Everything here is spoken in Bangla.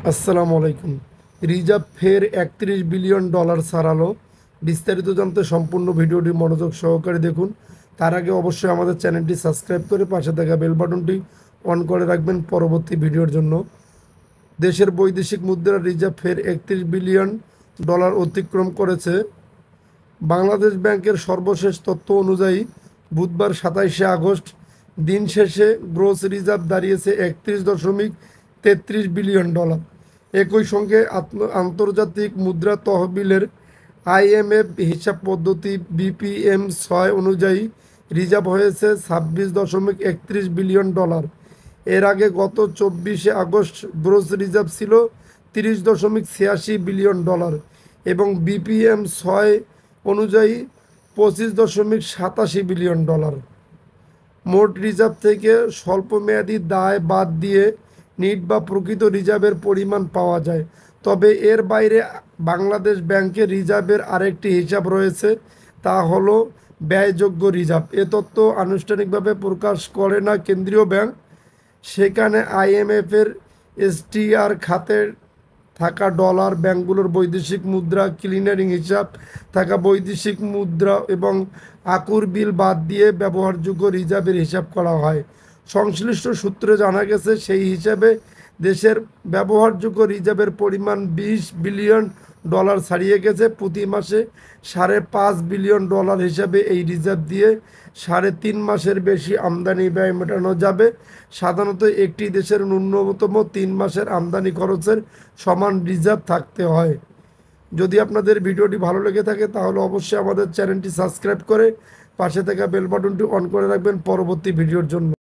আসসালামু আলাইকুম। রিজার্ভ ফের $31 বিলিয়ন ছাড়ালো। বিস্তারিত জানতে সম্পূর্ণ ভিডিওটি মনোযোগ সহকারে দেখুন। তার আগে অবশ্যই আমাদের চ্যানেলটি সাবস্ক্রাইব করে পাশে থাকা বেল বাটনটি অন করে রাখবেন পরবর্তী ভিডিওর জন্য। দেশের বৈদেশিক মুদ্রার রিজার্ভ ফের $31 বিলিয়ন অতিক্রম করেছে। বাংলাদেশ ব্যাংকের সর্বশেষ তথ্য অনুযায়ী বুধবার 27শে আগস্ট দিন শেষে গ্রোস রিজার্ভ দাঁড়িয়েছে $31.33 বিলিয়ন। একই সঙ্গে আন্তর্জাতিক মুদ্রা তহবিলের IMF হিসাব পদ্ধতি BPM-6 অনুযায়ী রিজার্ভ হয়েছে $26.31 বিলিয়ন। এর আগে গত 24শে আগস্ট গ্রোস রিজার্ভ ছিল $30.86 বিলিয়ন এবং BPM-6 অনুযায়ী $25.87 বিলিয়ন। মোট রিজার্ভ থেকে স্বল্পমেয়াদী দায় বাদ দিয়ে নিট বা প্রকৃত রিজার্ভের পরিমাণ পাওয়া যায়। তবে এর বাইরে বাংলাদেশ ব্যাংকের রিজার্ভের আরেকটি হিসাব রয়েছে, তা হলো ব্যয়যোগ্য রিজার্ভ। এ তথ্য আনুষ্ঠানিকভাবে প্রকাশ করে না কেন্দ্রীয় ব্যাংক। সেখানে IMF-এর SDR খাতে থাকা ডলার, ব্যাংকগুলোর বৈদেশিক মুদ্রা, ক্লিয়ারিং হিসাব থাকা বৈদেশিক মুদ্রা এবং আকুর বিল বাদ দিয়ে ব্যবহারযোগ্য রিজার্ভের হিসাব করা হয়। সংশ্লিষ্ট সূত্রে জানা গেছে, সেই হিসাবে দেশের ব্যবহারযোগ্য রিজার্ভের পরিমাণ $20 বিলিয়ন ছাড়িয়ে গেছে। প্রতি মাসে $5.5 বিলিয়ন হিসাবে এই রিজার্ভ দিয়ে 3.5 মাসের বেশি আমদানি ব্যয় মেটানো যাবে। সাধারণত একটি দেশের ন্যূনতম 3 মাসের আমদানি খরচের সমান রিজার্ভ থাকতে হয়। যদি আপনাদের ভিডিওটি ভালো লেগে থাকে তাহলে অবশ্যই আমাদের চ্যানেলটি সাবস্ক্রাইব করে পাশে থাকা বেল বাটনটি অন করে রাখবেন পরবর্তী ভিডিওর জন্য।